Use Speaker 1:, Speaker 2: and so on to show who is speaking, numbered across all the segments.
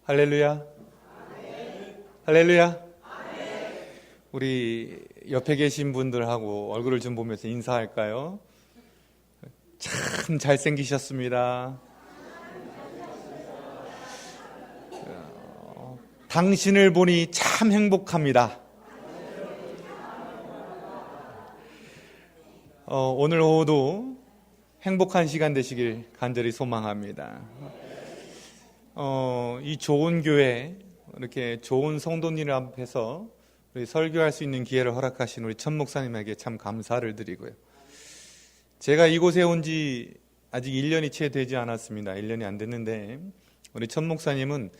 Speaker 1: 할렐루야. 할렐루야. 우리 옆에 계신 분들하고 얼굴을 좀 보면서 인사할까요? 참 잘생기셨습니다. 당신을 보니 참 행복합니다. 오늘 오후도 행복한 시간 되시길 간절히 소망합니다. 이 좋은 교회, 이렇게 좋은 성도님 앞에서 우리 설교할 수 있는 기회를 허락하신 우리 천 목사님에게 참 감사를 드리고요. 제가 이곳에 온 지 아직 1년이 채 되지 않았습니다. 1년이 안 됐는데 우리 천 목사님은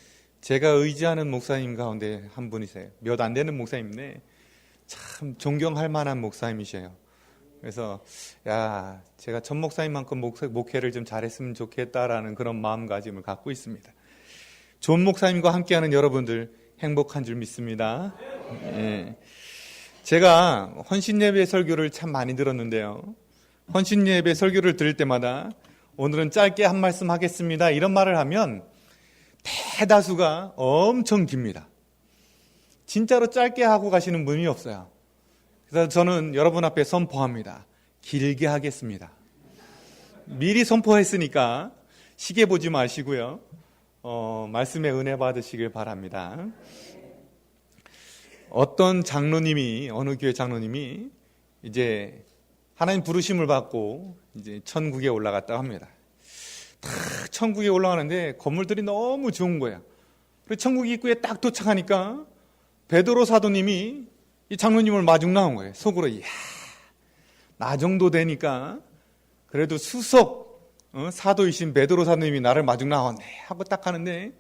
Speaker 1: 제가 의지하는 목사님 가운데 한 분이세요. 몇 안 되는 목사님인데 참 존경할 만한 목사님이셔요. 그래서 제가 천 목사님만큼 목회를 좀 잘했으면 좋겠다라는 그런 마음가짐을 갖고 있습니다. 존 목사님과 함께하는 여러분들 행복한 줄 믿습니다. 제가 헌신예배 설교를 참 많이 들었는데요. 헌신예배 설교를 들을 때마다 오늘은 짧게 한 말씀 하겠습니다, 이런 말을 하면 대다수가 엄청 깁니다. 진짜로 짧게 하고 가시는 분이 없어요. 그래서 저는 여러분 앞에 선포합니다. 길게 하겠습니다. 미리 선포했으니까 시계 보지 마시고요. 말씀에 은혜 받으시길 바랍니다. 어떤 장로님이, 어느 교회 장로님이 이제 하나님 부르심을 받고 이제 천국에 올라갔다고 합니다. 딱 천국에 올라가는데 건물들이 너무 좋은 거예요. 그리고 천국 입구에 딱 도착하니까 베드로 사도님이 이 장로님을 마중 나온 거예요. 속으로 나 정도 되니까 그래도 수석 사도이신 베드로 사도님이 나를 마중 나왔네 하고 딱 하는데,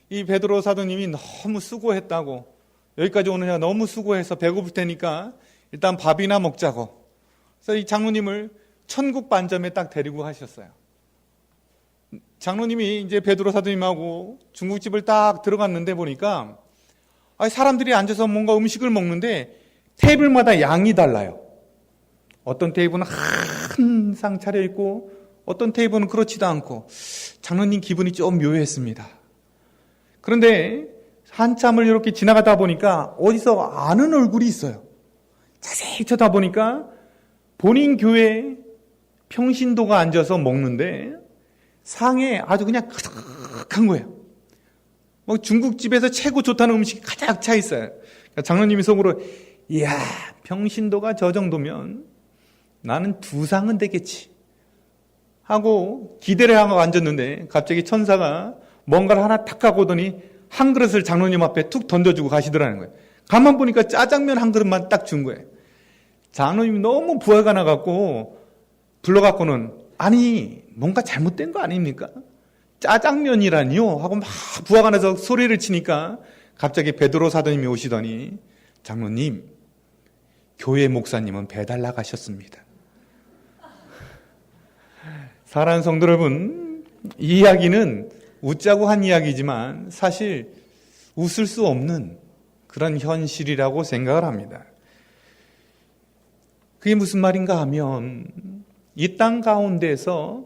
Speaker 1: 이 베드로 사도님이 너무 수고했다고, 여기까지 오느냐 너무 수고해서 배고플 테니까 일단 밥이나 먹자고, 그래서 이 장로님을 천국 반점에 딱 데리고 가셨어요. 장로님이 이제 베드로 사도님하고 중국집을 딱 들어갔는데 보니까 사람들이 앉아서 뭔가 음식을 먹는데 테이블마다 양이 달라요. 어떤 테이블은 한 상 차려있고 어떤 테이블은 그렇지도 않고, 장로님 기분이 좀 묘했습니다. 그런데 한참을 이렇게 지나가다 보니까 어디서 아는 얼굴이 있어요. 자세히 쳐다보니까 본인 교회 평신도가 앉아서 먹는데 상에 아주 그냥 가득한 거예요. 중국집에서 최고 좋다는 음식이 가득 차 있어요. 장로님이 속으로 평신도가 저 정도면 나는 2상은 되겠지 하고 기대를 하고 앉았는데, 갑자기 천사가 뭔가를 하나 탁 갖고 오더니 한 그릇을 장로님 앞에 툭 던져주고 가시더라는 거예요. 가만 보니까 짜장면 한 그릇만 딱 준 거예요. 장로님이 너무 부하가 나갖고 불러갖고는 뭔가 잘못된 거 아닙니까? 짜장면이라니요? 하고 막 부하가 나서 소리를 치니까 갑자기 베드로 사도님이 오시더니, 장로님, 교회 목사님은 배달 나가셨습니다. 사랑하는 성도 여러분, 이 이야기는 웃자고 한 이야기지만 사실 웃을 수 없는 그런 현실이라고 생각을 합니다. 그게 무슨 말인가 하면, 이 땅 가운데서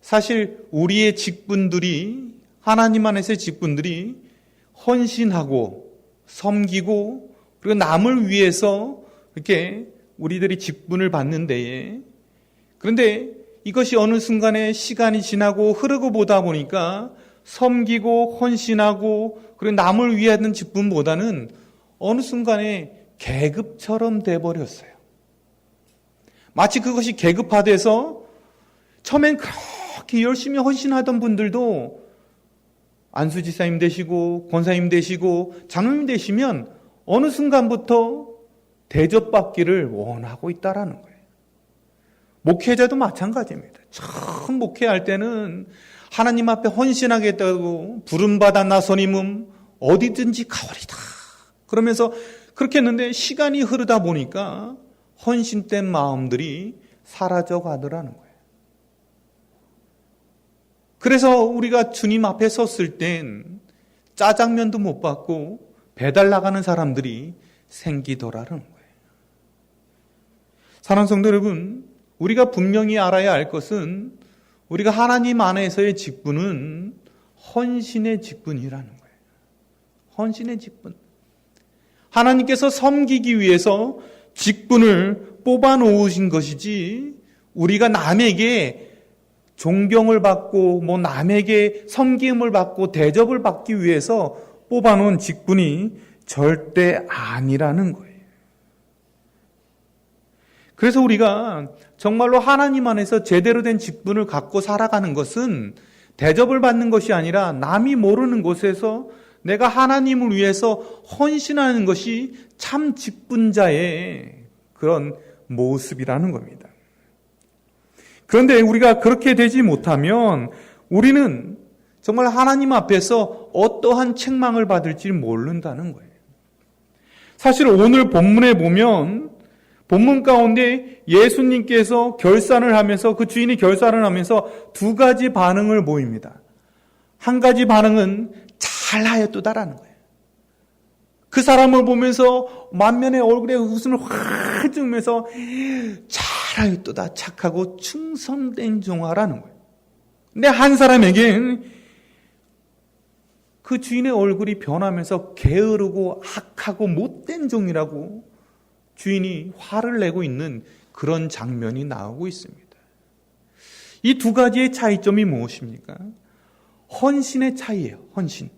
Speaker 1: 사실 우리의 직분들이, 하나님 안에서의 직분들이 헌신하고 섬기고 그리고 남을 위해서 이렇게 우리들이 직분을 받는 데에, 그런데 이것이 어느 순간에 시간이 지나고 흐르고 보다 보니까 섬기고 헌신하고 그리고 남을 위해 하는 직분보다는 어느 순간에 계급처럼 돼버렸어요. 마치 그것이 계급화돼서 처음엔 그렇게 열심히 헌신하던 분들도 안수지사님 되시고 권사님 되시고 장로님 되시면 어느 순간부터 대접받기를 원하고 있다라는 거예요. 목회자도 마찬가지입니다. 처음 목회할 때는 하나님 앞에 헌신하겠다고 부름받아 나서님은 어디든지 가오리다 그러면서 그렇게 했는데, 시간이 흐르다 보니까 헌신된 마음들이 사라져 가더라는 거예요. 그래서 우리가 주님 앞에 섰을 땐 짜장면도 못 받고 배달 나가는 사람들이 생기더라는 거예요. 사랑하는 성도 여러분, 우리가 분명히 알아야 할 것은 우리가 하나님 안에서의 직분은 헌신의 직분이라는 거예요. 헌신의 직분. 하나님께서 섬기기 위해서 직분을 뽑아 놓으신 것이지 우리가 남에게 존경을 받고 남에게 섬김을 받고 대접을 받기 위해서 뽑아 놓은 직분이 절대 아니라는 거예요. 그래서 우리가 정말로 하나님 안에서 제대로 된 직분을 갖고 살아가는 것은 대접을 받는 것이 아니라 남이 모르는 곳에서 내가 하나님을 위해서 헌신하는 것이 참 직분자의 그런 모습이라는 겁니다. 그런데 우리가 그렇게 되지 못하면 우리는 정말 하나님 앞에서 어떠한 책망을 받을지 모른다는 거예요. 사실 오늘 본문에 보면 본문 가운데 예수님께서 결산을 하면서 그 주인이 결산을 하면서 두 가지 반응을 보입니다. 한 가지 반응은 잘하였도다라는 거예요. 그 사람을 보면서 만면에 얼굴에 웃음을 확 지으면서 잘하였도다, 착하고 충성된 종아라는 거예요. 근데 한 사람에겐 그 주인의 얼굴이 변하면서 게으르고 악하고 못된 종이라고 주인이 화를 내고 있는 그런 장면이 나오고 있습니다. 이 두 가지의 차이점이 무엇입니까? 헌신의 차이예요. 헌신.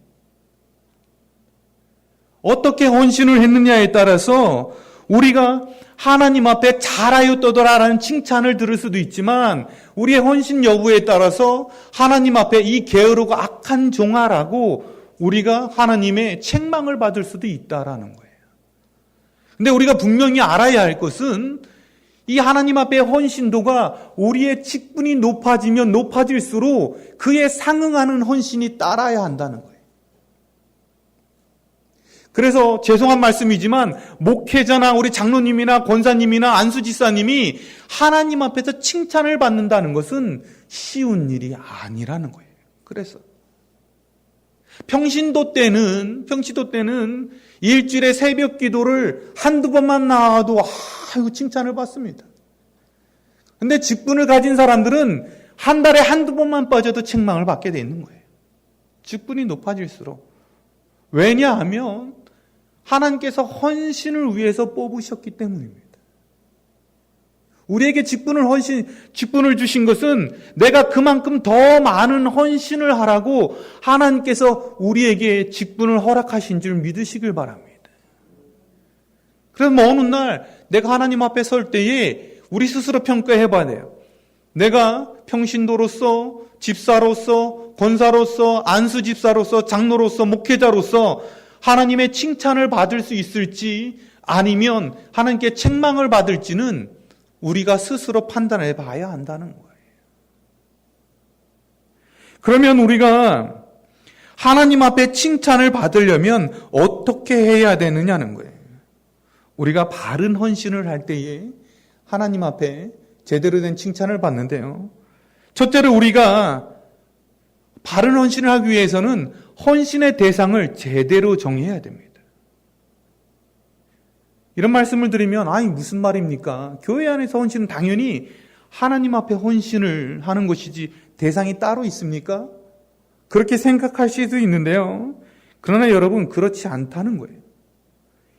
Speaker 1: 어떻게 헌신을 했느냐에 따라서 우리가 하나님 앞에 잘하였도다라는 칭찬을 들을 수도 있지만 우리의 헌신 여부에 따라서 하나님 앞에 이 게으르고 악한 종아라고 우리가 하나님의 책망을 받을 수도 있다라는 거예요. 근데 우리가 분명히 알아야 할 것은 이 하나님 앞에 헌신도가 우리의 직분이 높아지면 높아질수록 그에 상응하는 헌신이 따라야 한다는 거예요. 그래서 죄송한 말씀이지만 목회자나 우리 장로님이나 권사님이나 안수지사님이 하나님 앞에서 칭찬을 받는다는 것은 쉬운 일이 아니라는 거예요. 그래서 평신도 때는 일주일에 새벽 기도를 한두 번만 나와도 칭찬을 받습니다. 근데 직분을 가진 사람들은 한 달에 한두 번만 빠져도 책망을 받게 돼 있는 거예요. 직분이 높아질수록. 왜냐하면 하나님께서 헌신을 위해서 뽑으셨기 때문입니다. 우리에게 직분을 주신 것은 내가 그만큼 더 많은 헌신을 하라고 하나님께서 우리에게 직분을 허락하신 줄 믿으시길 바랍니다. 그래서 어느 날 내가 하나님 앞에 설 때에 우리 스스로 평가해 봐야 돼요. 내가 평신도로서, 집사로서, 권사로서, 안수집사로서, 장로로서, 목회자로서 하나님의 칭찬을 받을 수 있을지 아니면 하나님께 책망을 받을지는 우리가 스스로 판단해 봐야 한다는 거예요. 그러면 우리가 하나님 앞에 칭찬을 받으려면 어떻게 해야 되느냐는 거예요. 우리가 바른 헌신을 할 때에 하나님 앞에 제대로 된 칭찬을 받는데요. 첫째로 우리가 바른 헌신을 하기 위해서는 헌신의 대상을 제대로 정해야 됩니다. 이런 말씀을 드리면 무슨 말입니까? 교회 안에서 헌신은 당연히 하나님 앞에 헌신을 하는 것이지 대상이 따로 있습니까? 그렇게 생각하실 수도 있는데요. 그러나 여러분 그렇지 않다는 거예요.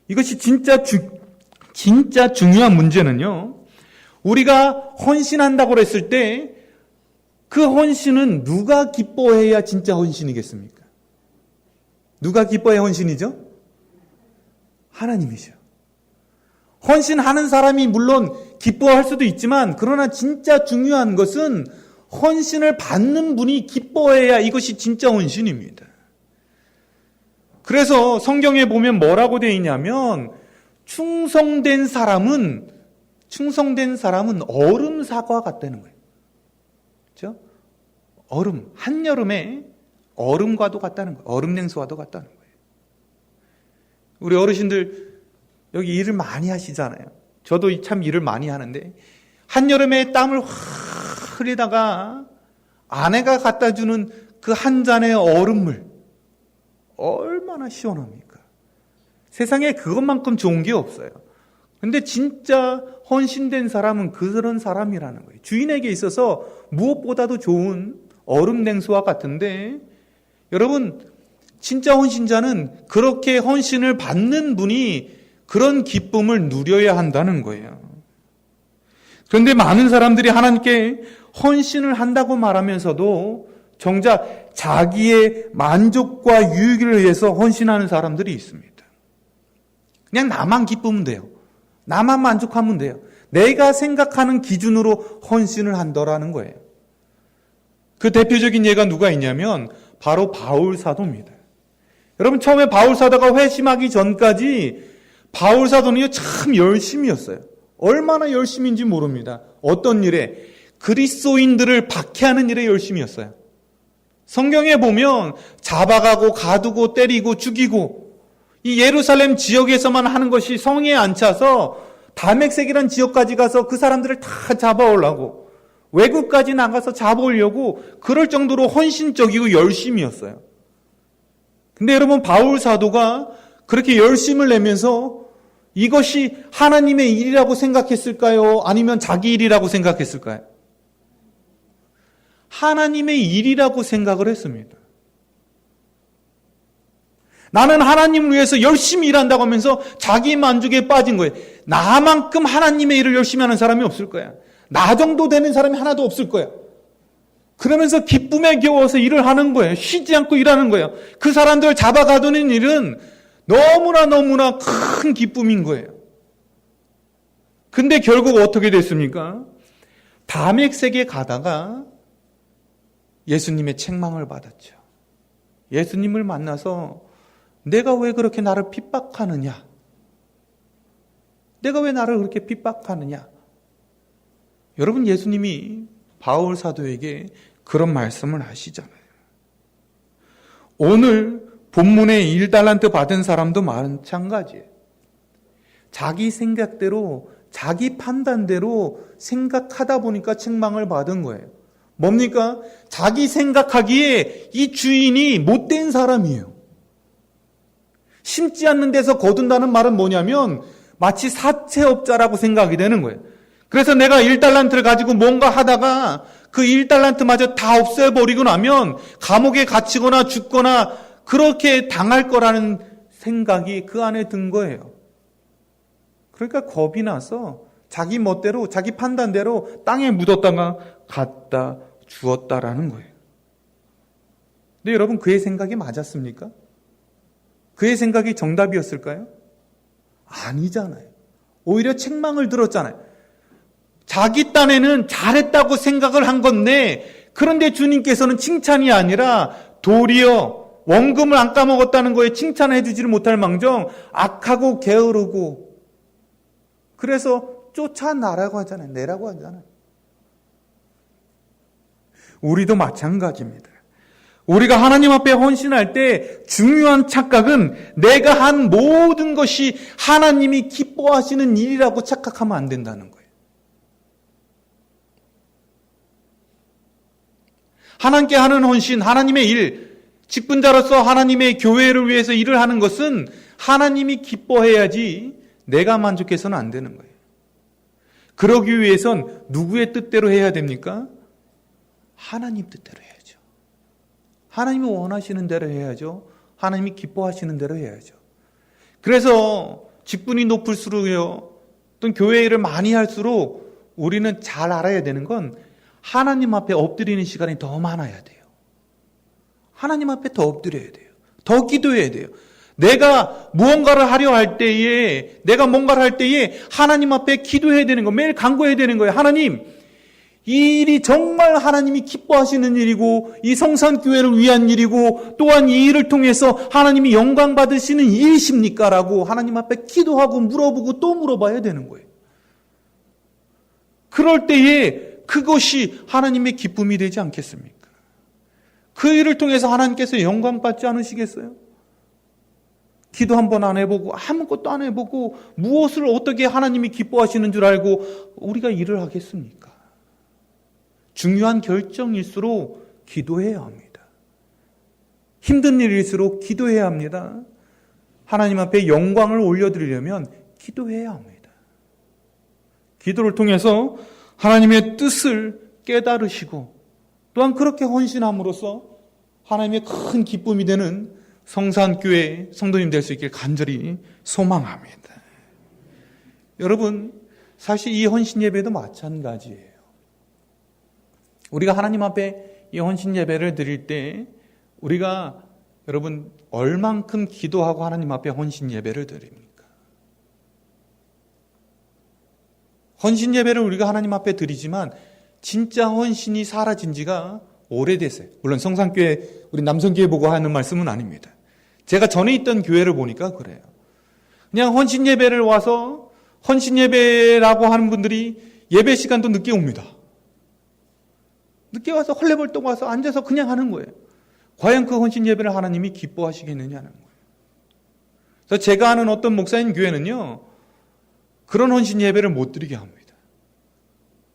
Speaker 1: 이것이 진짜 중요한 문제는요. 우리가 헌신한다고 했을 때 그 헌신은 누가 기뻐해야 진짜 헌신이겠습니까? 누가 기뻐해야 헌신이죠? 하나님이죠. 헌신하는 사람이 물론 기뻐할 수도 있지만 그러나 진짜 중요한 것은 헌신을 받는 분이 기뻐해야 이것이 진짜 헌신입니다. 그래서 성경에 보면 뭐라고 되어 있냐면 충성된 사람은 얼음 사과와 같다는 거예요. 그렇죠? 얼음, 한여름에 얼음과도 같다는 거예요. 얼음 냉수와도 같다는 거예요. 우리 어르신들 여기 일을 많이 하시잖아요. 저도 참 일을 많이 하는데 한여름에 땀을 확 흘리다가 아내가 갖다 주는 그 한 잔의 얼음물 얼마나 시원합니까? 세상에 그것만큼 좋은 게 없어요. 근데 진짜 헌신된 사람은 그런 사람이라는 거예요. 주인에게 있어서 무엇보다도 좋은 얼음 냉수와 같은데 여러분 진짜 헌신자는 그렇게 헌신을 받는 분이 그런 기쁨을 누려야 한다는 거예요. 그런데 많은 사람들이 하나님께 헌신을 한다고 말하면서도 정작 자기의 만족과 유익을 위해서 헌신하는 사람들이 있습니다. 그냥 나만 기쁘면 돼요. 나만 만족하면 돼요. 내가 생각하는 기준으로 헌신을 한다라는 거예요. 그 대표적인 예가 누가 있냐면 바로 바울 사도입니다. 여러분, 처음에 바울 사도가 회심하기 전까지 바울 사도는요 참 열심이었어요. 얼마나 열심인지 모릅니다. 어떤 일에? 그리스도인들을 박해하는 일에 열심이었어요. 성경에 보면 잡아가고 가두고 때리고 죽이고 이 예루살렘 지역에서만 하는 것이 성에 안 차서 다맥색이라는 지역까지 가서 그 사람들을 다 잡아오려고 외국까지 나가서 잡아오려고 그럴 정도로 헌신적이고 열심이었어요. 근데 여러분, 바울 사도가 그렇게 열심을 내면서 이것이 하나님의 일이라고 생각했을까요? 아니면 자기 일이라고 생각했을까요? 하나님의 일이라고 생각을 했습니다. 나는 하나님을 위해서 열심히 일한다고 하면서 자기 만족에 빠진 거예요. 나만큼 하나님의 일을 열심히 하는 사람이 없을 거야. 나 정도 되는 사람이 하나도 없을 거야. 그러면서 기쁨에 겨워서 일을 하는 거예요. 쉬지 않고 일하는 거예요. 그 사람들을 잡아가두는 일은 너무나 큰 기쁨인 거예요. 근데 결국 어떻게 됐습니까? 다맥색에 가다가 예수님의 책망을 받았죠. 예수님을 만나서 내가 왜 그렇게 나를 핍박하느냐? 내가 왜 나를 그렇게 핍박하느냐? 여러분, 예수님이 바울 사도에게 그런 말씀을 하시잖아요. 오늘 본문에 1달란트 받은 사람도 마찬가지예요. 자기 생각대로, 자기 판단대로 생각하다 보니까 책망을 받은 거예요. 뭡니까? 자기 생각하기에 이 주인이 못된 사람이에요. 심지 않는 데서 거둔다는 말은 뭐냐면 마치 사채업자라고 생각이 되는 거예요. 그래서 내가 1달란트를 가지고 뭔가 하다가 그 1달란트마저 다 없애버리고 나면 감옥에 갇히거나 죽거나 그렇게 당할 거라는 생각이 그 안에 든 거예요. 그러니까 겁이 나서 자기 멋대로, 자기 판단대로 땅에 묻었다가 갖다 주었다라는 거예요. 근데 여러분, 그의 생각이 맞았습니까? 그의 생각이 정답이었을까요? 아니잖아요. 오히려 책망을 들었잖아요. 자기 딴에는 잘했다고 생각을 한 건데, 그런데 주님께서는 칭찬이 아니라 도리어 원금을 안 까먹었다는 거에 칭찬을 해주지를 못할 망정 악하고 게으르고, 그래서 쫓아나라고 하잖아요. 내라고 하잖아요. 우리도 마찬가지입니다. 우리가 하나님 앞에 헌신할 때 중요한 착각은 내가 한 모든 것이 하나님이 기뻐하시는 일이라고 착각하면 안 된다는 거예요. 하나님께 하는 헌신, 하나님의 일, 직분자로서 하나님의 교회를 위해서 일을 하는 것은 하나님이 기뻐해야지 내가 만족해서는 안 되는 거예요. 그러기 위해선 누구의 뜻대로 해야 됩니까? 하나님 뜻대로 해야죠. 하나님이 원하시는 대로 해야죠. 하나님이 기뻐하시는 대로 해야죠. 그래서 직분이 높을수록요, 또 교회 일을 많이 할수록 우리는 잘 알아야 되는 건 하나님 앞에 엎드리는 시간이 더 많아야 돼요. 하나님 앞에 더 엎드려야 돼요. 더 기도해야 돼요. 내가 무언가를 하려 할 때에, 내가 뭔가를 할 때에 하나님 앞에 기도해야 되는 거, 매일 간구해야 되는 거예요. 하나님, 이 일이 정말 하나님이 기뻐하시는 일이고 이 성산교회를 위한 일이고 또한 이 일을 통해서 하나님이 영광 받으시는 일이십니까? 라고 하나님 앞에 기도하고 물어보고 또 물어봐야 되는 거예요. 그럴 때에 그것이 하나님의 기쁨이 되지 않겠습니까? 그 일을 통해서 하나님께서 영광 받지 않으시겠어요? 기도 한 번 안 해보고 아무것도 안 해보고 무엇을 어떻게 하나님이 기뻐하시는 줄 알고 우리가 일을 하겠습니까? 중요한 결정일수록 기도해야 합니다. 힘든 일일수록 기도해야 합니다. 하나님 앞에 영광을 올려드리려면 기도해야 합니다. 기도를 통해서 하나님의 뜻을 깨달으시고 또한 그렇게 헌신함으로써 하나님의 큰 기쁨이 되는 성산교회 성도님 될 수 있길 간절히 소망합니다. 여러분, 사실 이 헌신 예배도 마찬가지예요. 우리가 하나님 앞에 이 헌신 예배를 드릴 때 우리가 여러분 얼만큼 기도하고 하나님 앞에 헌신 예배를 드립니까? 헌신 예배를 우리가 하나님 앞에 드리지만 진짜 헌신이 사라진 지가 오래됐어요. 물론 성산교회 우리 남성교회 보고 하는 말씀은 아닙니다. 제가 전에 있던 교회를 보니까 그래요. 그냥 헌신 예배를 와서 헌신 예배라고 하는 분들이 예배 시간도 늦게 옵니다. 늦게 와서 헐레벌떡 와서 앉아서 그냥 하는 거예요. 과연 그 헌신 예배를 하나님이 기뻐하시겠느냐는 거예요. 그래서 제가 아는 어떤 목사님 교회는요, 그런 헌신 예배를 못 드리게 합니다.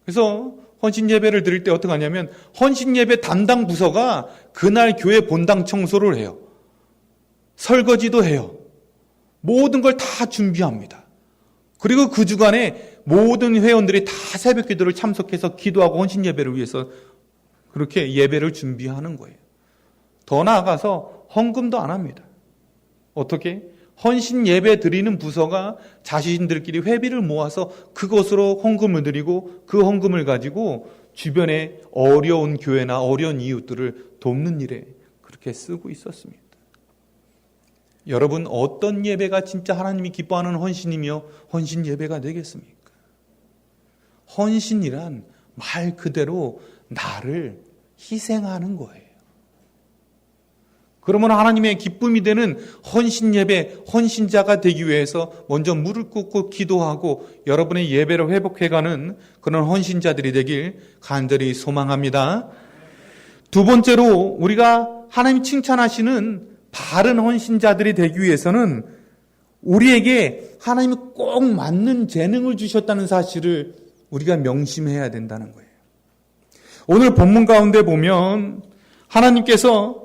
Speaker 1: 그래서 헌신 예배를 드릴 때 어떻게 하냐면 헌신 예배 담당 부서가 그날 교회 본당 청소를 해요. 설거지도 해요. 모든 걸 다 준비합니다. 그리고 그 주간에 모든 회원들이 다 새벽 기도를 참석해서 기도하고 헌신 예배를 위해서 그렇게 예배를 준비하는 거예요. 더 나아가서 헌금도 안 합니다. 어떻게? 헌신 예배 드리는 부서가 자신들끼리 회비를 모아서 그것으로 헌금을 드리고 그 헌금을 가지고 주변에 어려운 교회나 어려운 이웃들을 돕는 일에 그렇게 쓰고 있었습니다. 여러분, 어떤 예배가 진짜 하나님이 기뻐하는 헌신이며 헌신 예배가 되겠습니까? 헌신이란 말 그대로 나를 희생하는 거예요. 그러면 하나님의 기쁨이 되는 헌신 예배, 헌신자가 되기 위해서 먼저 무릎 꿇고 기도하고 여러분의 예배를 회복해가는 그런 헌신자들이 되길 간절히 소망합니다. 두 번째로 우리가 하나님 칭찬하시는 바른 헌신자들이 되기 위해서는 우리에게 하나님이 꼭 맞는 재능을 주셨다는 사실을 우리가 명심해야 된다는 거예요. 오늘 본문 가운데 보면 하나님께서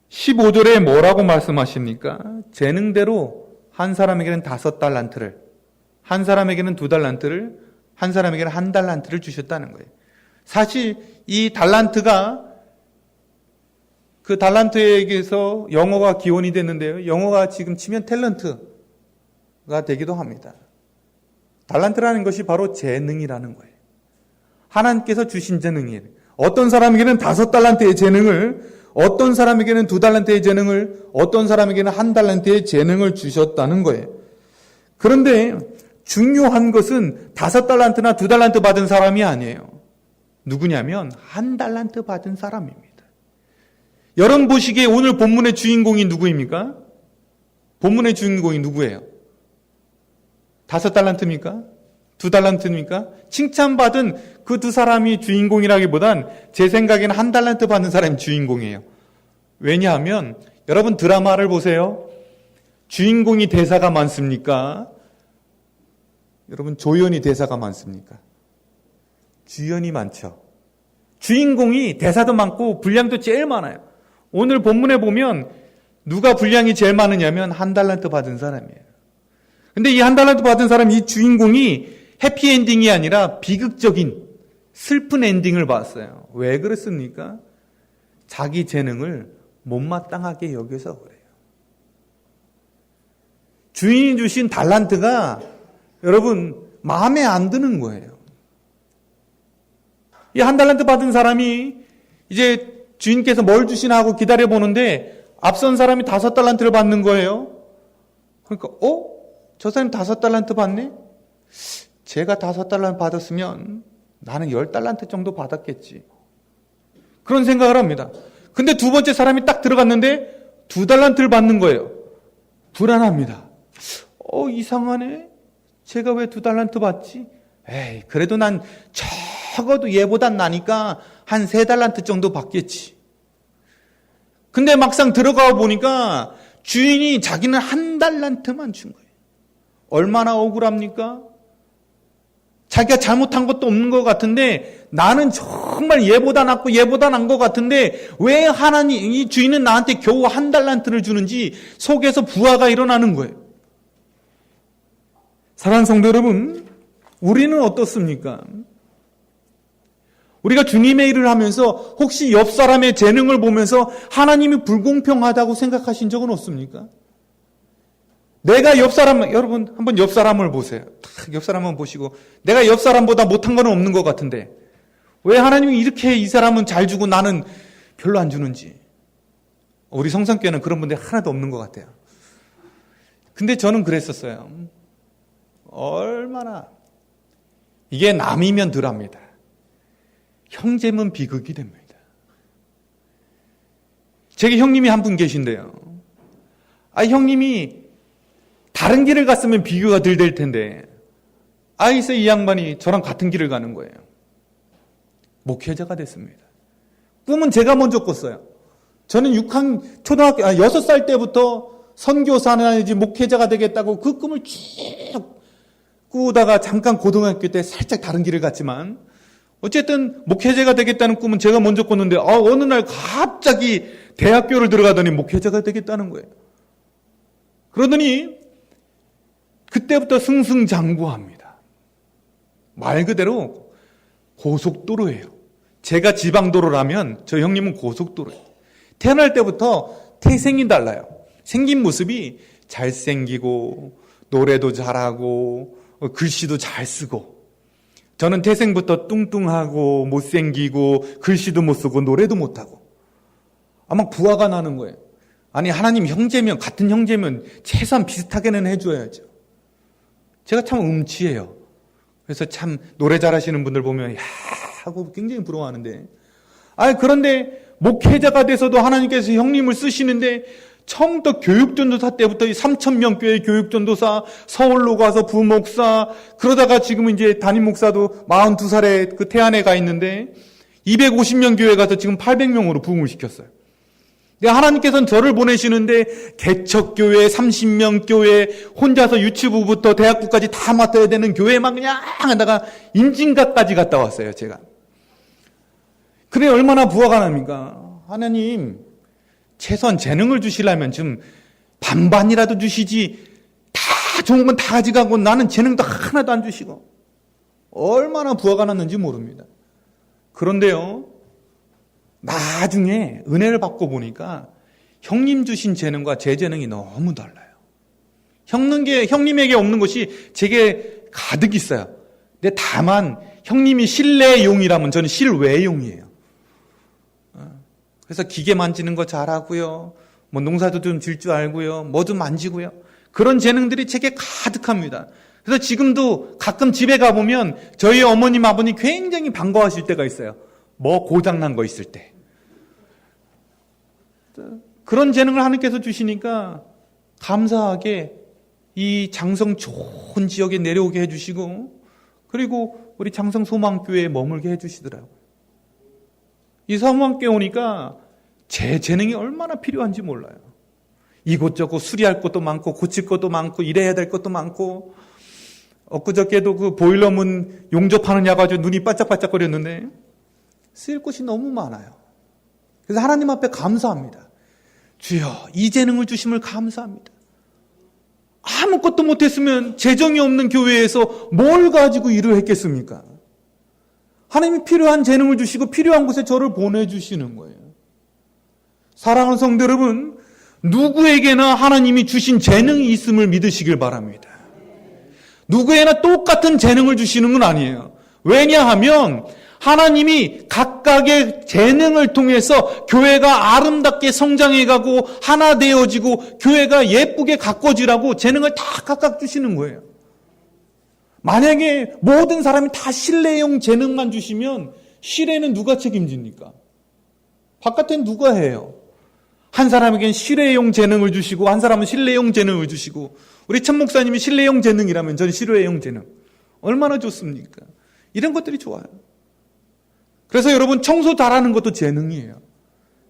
Speaker 1: 15절에 뭐라고 말씀하십니까? 재능대로 한 사람에게는 5달란트를, 한 사람에게는 2달란트를, 한 사람에게는 1달란트를 주셨다는 거예요. 사실 이 달란트가 그 달란트에게서 영어가 기원이 됐는데요. 영어가 지금 치면 탤런트가 되기도 합니다. 달란트라는 것이 바로 재능이라는 거예요. 하나님께서 주신 재능이에요. 어떤 사람에게는 5달란트의 재능을, 어떤 사람에게는 2달란트의 재능을, 어떤 사람에게는 1달란트의 재능을 주셨다는 거예요. 그런데 중요한 것은 5달란트나 2달란트 받은 사람이 아니에요. 누구냐면 1달란트 받은 사람입니다. 여러분 보시기에 오늘 본문의 주인공이 누구입니까? 본문의 주인공이 누구예요? 5달란트입니까? 2달란트입니까? 칭찬받은 그 두 사람이 주인공이라기보단 제 생각에는 1달란트 받는 사람이 주인공이에요. 왜냐하면 여러분 드라마를 보세요. 주인공이 대사가 많습니까? 여러분 조연이 대사가 많습니까? 주연이 많죠. 주인공이 대사도 많고 분량도 제일 많아요. 오늘 본문에 보면 누가 분량이 제일 많으냐면 1달란트 받은 사람이에요. 근데 이 1달란트 받은 사람, 이 주인공이 해피엔딩이 아니라 비극적인 슬픈 엔딩을 봤어요. 왜 그렇습니까? 자기 재능을 못마땅하게 여겨서 그래요. 주인이 주신 달란트가 여러분 마음에 안 드는 거예요. 이 1달란트 받은 사람이 이제 주인께서 뭘 주시나 하고 기다려보는데 앞선 사람이 5달란트를 받는 거예요. 그러니까 저 사람이 5달란트 받네? 제가 5달란트 받았으면 나는 10달란트 정도 받았겠지. 그런 생각을 합니다. 근데 두 번째 사람이 딱 들어갔는데 2달란트를 받는 거예요. 불안합니다. 이상하네. 제가 왜 2달란트 받지? 에이, 그래도 난 적어도 얘보단 나니까 한 3달란트 정도 받겠지. 근데 막상 들어가 보니까 주인이 자기는 1달란트만 준 거예요. 얼마나 억울합니까? 자기가 잘못한 것도 없는 것 같은데 나는 정말 얘보다 낫고 얘보다 난 것 같은데 왜 하나님, 이 주인은 나한테 겨우 1달란트를 주는지 속에서 부하가 일어나는 거예요. 사랑하는 성도 여러분, 우리는 어떻습니까? 우리가 주님의 일을 하면서 혹시 옆 사람의 재능을 보면서 하나님이 불공평하다고 생각하신 적은 없습니까? 내가 옆 사람, 여러분 한번 옆 사람을 보세요. 딱 옆 사람만 보시고 내가 옆 사람보다 못한 건 없는 것 같은데 왜 하나님이 이렇게 이 사람은 잘 주고 나는 별로 안 주는지. 우리 성산교회는 그런 분들이 하나도 없는 것 같아요. 근데 저는 그랬었어요. 얼마나 이게 남이면 덜합니다. 형제면 비극이 됩니다. 제게 형님이 한 분 계신데요. 형님이 다른 길을 갔으면 비교가 덜 될 텐데 글쎄 이 양반이 저랑 같은 길을 가는 거예요. 목회자가 됐습니다. 꿈은 제가 먼저 꿨어요. 저는 6살 때부터 선교사나 목회자가 되겠다고 그 꿈을 쭉 꾸다가 잠깐 고등학교 때 살짝 다른 길을 갔지만 어쨌든 목회자가 되겠다는 꿈은 제가 먼저 꿨는데 어느 날 갑자기 대학교를 들어가더니 목회자가 되겠다는 거예요. 그러더니 그때부터 승승장구합니다. 말 그대로 고속도로예요. 제가 지방도로라면 저 형님은 고속도로예요. 태어날 때부터 태생이 달라요. 생긴 모습이 잘생기고 노래도 잘하고 글씨도 잘 쓰고 저는 태생부터 뚱뚱하고 못생기고 글씨도 못 쓰고 노래도 못하고 아마 부화가 나는 거예요. 아니 하나님 형제면 같은 형제면 최소한 비슷하게는 해줘야죠. 제가 참 음치예요. 그래서 참 노래 잘하시는 분들 보면 야 하고 굉장히 부러워하는데 그런데 목회자가 돼서도 하나님께서 형님을 쓰시는데 처음부터 교육전도사 때부터 3,000명 교회 교육전도사, 서울로 가서 부목사, 그러다가 지금은 이제 담임 목사도 42살에 그 태안에 가 있는데 250명 교회 가서 지금 800명으로 부흥을 시켰어요. 하나님께서는 저를 보내시는데 개척교회, 30명 교회, 혼자서 유치부부터 대학부까지 다 맡아야 되는 교회만 그냥 하다가 임진각까지 갔다 왔어요, 제가. 그래 얼마나 부화가 납니까? 하나님 최소한 재능을 주시려면 좀 반반이라도 주시지 다 좋은 건 다 가져가고 나는 재능도 하나도 안 주시고 얼마나 부화가 났는지 모릅니다. 그런데요 나중에 은혜를 받고 보니까 형님 주신 재능과 제 재능이 너무 달라요. 형님에게 없는 것이 제게 가득 있어요. 근데 다만 형님이 실내용이라면 저는 실외용이에요. 그래서 기계 만지는 거 잘하고요. 농사도 좀 질 줄 알고요. 뭐도 만지고요. 그런 재능들이 제게 가득합니다. 그래서 지금도 가끔 집에 가보면 저희 어머님, 아버님 굉장히 반가워하실 때가 있어요. 뭐 고장난 거 있을 때. 그런 재능을 하나님께서 주시니까 감사하게 이 장성 좋은 지역에 내려오게 해주시고 그리고 우리 장성 소망교회에 머물게 해주시더라고요. 이 소망교회 오니까 제 재능이 얼마나 필요한지 몰라요. 이곳저곳 수리할 것도 많고 고칠 것도 많고 일해야 될 것도 많고 엊그저께도 그 보일러문 용접하느냐 가지고 눈이 반짝반짝거렸는데 쓰일 곳이 너무 많아요. 그래서 하나님 앞에 감사합니다. 주여 이 재능을 주심을 감사합니다. 아무것도 못했으면 재정이 없는 교회에서 뭘 가지고 일을 했겠습니까? 하나님이 필요한 재능을 주시고 필요한 곳에 저를 보내주시는 거예요. 사랑하는 성도 여러분, 누구에게나 하나님이 주신 재능이 있음을 믿으시길 바랍니다. 누구에나 똑같은 재능을 주시는 건 아니에요. 왜냐하면 하나님이 각각의 재능을 통해서 교회가 아름답게 성장해가고 하나 되어지고 교회가 예쁘게 가꿔지라고 재능을 다 각각 주시는 거예요. 만약에 모든 사람이 다 실내용 재능만 주시면 실외는 누가 책임집니까? 바깥엔 누가 해요? 한 사람에겐 실외용 재능을 주시고 한 사람은 실내용 재능을 주시고 우리 천 목사님이 실내용 재능이라면 저는 실외용 재능. 얼마나 좋습니까? 이런 것들이 좋아요. 그래서 여러분 청소 잘하는 것도 재능이에요.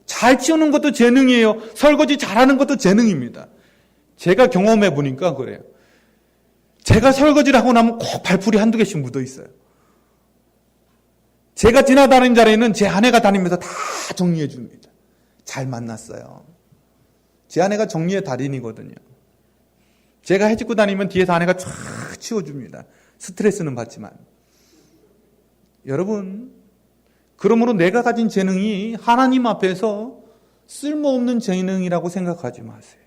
Speaker 1: 잘 치우는 것도 재능이에요. 설거지 잘하는 것도 재능입니다. 제가 경험해 보니까 그래요. 제가 설거지를 하고 나면 꼭 발풀이 한두 개씩 묻어 있어요. 제가 지나다니는 자리에는 제 아내가 다니면서 다 정리해 줍니다. 잘 만났어요. 제 아내가 정리의 달인이거든요. 제가 해집고 다니면 뒤에서 아내가 쫙 치워줍니다. 스트레스는 받지만. 여러분, 그러므로 내가 가진 재능이 하나님 앞에서 쓸모없는 재능이라고 생각하지 마세요.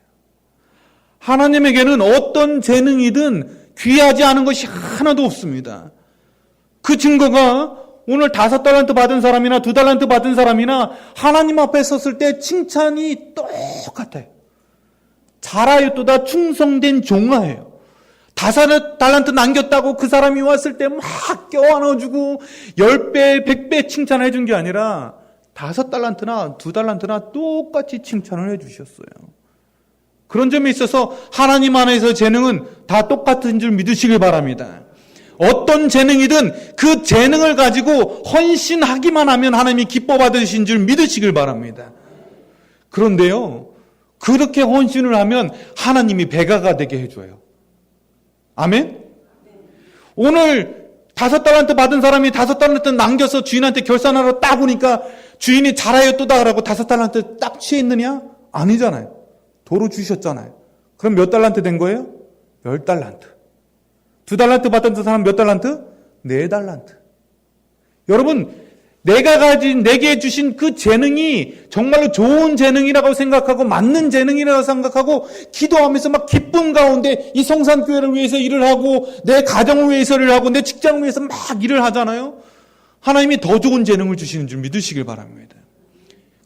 Speaker 1: 하나님에게는 어떤 재능이든 귀하지 않은 것이 하나도 없습니다. 그 증거가 오늘 5달란트 받은 사람이나 2달란트 받은 사람이나 하나님 앞에 섰을 때 칭찬이 똑같아요. 잘하였도다 충성된 종아예요. 5달란트 남겼다고 그 사람이 왔을 때 막 껴안아주고 10배, 100배 칭찬해 준 게 아니라 5달란트나 2달란트나 똑같이 칭찬을 해 주셨어요. 그런 점에 있어서 하나님 안에서 재능은 다 똑같은 줄 믿으시길 바랍니다. 어떤 재능이든 그 재능을 가지고 헌신하기만 하면 하나님이 기뻐 받으신 줄 믿으시길 바랍니다. 그런데요, 그렇게 헌신을 하면 하나님이 배가가 되게 해줘요. 아멘? 오늘 5달란트 받은 사람이 5달란트 남겨서 주인한테 결산하러 딱 오니까 주인이 잘하였도다 라고 5달란트 딱 취했느냐? 아니잖아요. 도로 주셨잖아요. 그럼 몇 달란트 된 거예요? 10달란트. 2달란트 받은 사람 몇 달란트? 4달란트. 여러분, 내게 주신 그 재능이 정말로 좋은 재능이라고 생각하고 맞는 재능이라고 생각하고 기도하면서 막 기쁨 가운데 이 성산교회를 위해서 일을 하고 내 가정을 위해서 일을 하고 내 직장을 위해서 막 일을 하잖아요. 하나님이 더 좋은 재능을 주시는 줄 믿으시길 바랍니다.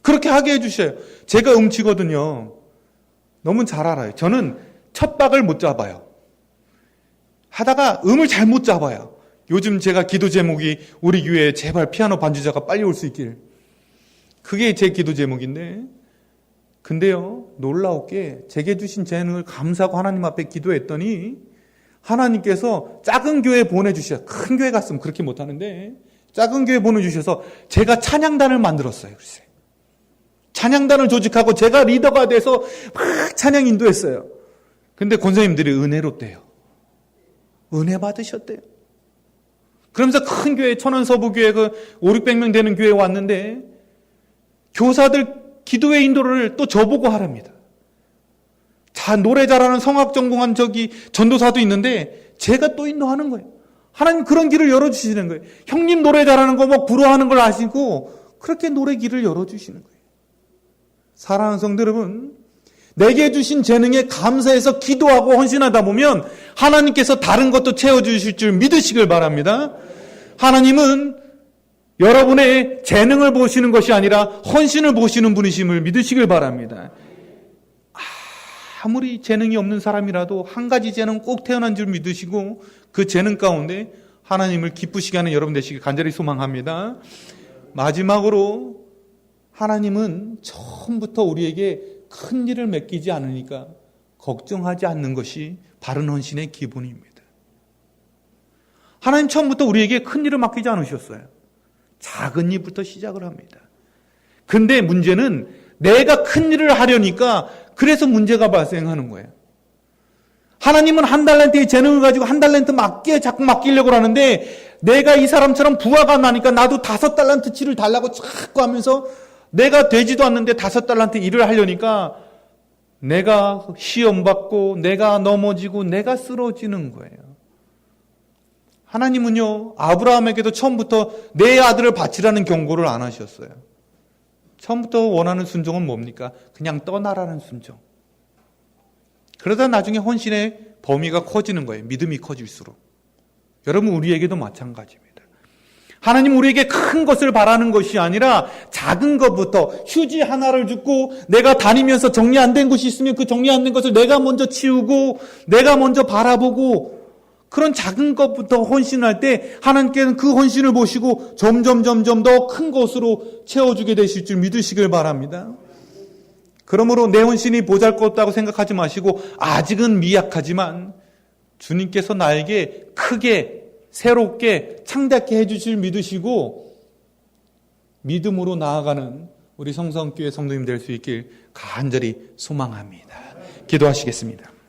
Speaker 1: 그렇게 하게 해주셔요. 제가 음치거든요. 너무 잘 알아요. 저는 첫 박을 못 잡아요. 하다가 음을 잘 못 잡아요. 요즘 제가 기도 제목이 우리 교회에 제발 피아노 반주자가 빨리 올 수 있길. 그게 제 기도 제목인데, 근데요, 놀라웠게 제게 주신 재능을 감사하고 하나님 앞에 기도했더니 하나님께서 작은 교회 보내주셔서, 큰 교회 갔으면 그렇게 못하는데 작은 교회 보내주셔서 제가 찬양단을 만들었어요. 글쎄. 찬양단을 조직하고 제가 리더가 돼서 막 찬양 인도했어요. 근데 권사님들이 은혜롭대요. 은혜 받으셨대요. 그러면서 큰 교회, 천안서부교회 그 500~600명 되는 교회에 왔는데 교사들 기도회 인도를 또 저보고 하랍니다. 노래 잘하는 성악 전공한 전도사도 있는데 제가 또 인도하는 거예요. 하나님 그런 길을 열어주시는 거예요. 형님 노래 잘하는 거 뭐 부러워하는 걸 아시고 그렇게 노래 길을 열어주시는 거예요. 사랑하는 성도 여러분, 내게 주신 재능에 감사해서 기도하고 헌신하다 보면 하나님께서 다른 것도 채워주실 줄 믿으시길 바랍니다. 하나님은 여러분의 재능을 보시는 것이 아니라 헌신을 보시는 분이심을 믿으시길 바랍니다. 아무리 재능이 없는 사람이라도 한 가지 재능 꼭 태어난 줄 믿으시고 그 재능 가운데 하나님을 기쁘시게 하는 여러분 되시길 간절히 소망합니다. 마지막으로 하나님은 처음부터 우리에게 큰 일을 맡기지 않으니까 걱정하지 않는 것이 바른 헌신의 기본입니다. 하나님 처음부터 우리에게 큰 일을 맡기지 않으셨어요. 작은 일부터 시작을 합니다. 근데 문제는 내가 큰 일을 하려니까 그래서 문제가 발생하는 거예요. 하나님은 1달란트의 재능을 가지고 1달란트 자꾸 맡기려고 하는데 내가 이 사람처럼 부하가 나니까 나도 5달란트치를 달라고 자꾸 하면서 내가 되지도 않는데 5달란트 일을 하려니까 내가 시험받고 내가 넘어지고 내가 쓰러지는 거예요. 하나님은요, 아브라함에게도 처음부터 내 아들을 바치라는 경고를 안 하셨어요. 처음부터 원하는 순종은 뭡니까? 그냥 떠나라는 순종. 그러다 나중에 헌신의 범위가 커지는 거예요. 믿음이 커질수록. 여러분, 우리에게도 마찬가지입니다. 하나님 우리에게 큰 것을 바라는 것이 아니라 작은 것부터 휴지 하나를 줍고 내가 다니면서 정리 안 된 것이 있으면 그 정리 안 된 것을 내가 먼저 치우고 내가 먼저 바라보고 그런 작은 것부터 헌신할 때 하나님께는 그 헌신을 보시고 점점 더 큰 것으로 채워주게 되실 줄 믿으시길 바랍니다. 그러므로 내 헌신이 보잘것없다고 생각하지 마시고 아직은 미약하지만 주님께서 나에게 크게 새롭게 창작케 해주실 믿으시고 믿음으로 나아가는 우리 성성교회 성도님 될 수 있길 간절히 소망합니다. 기도하시겠습니다.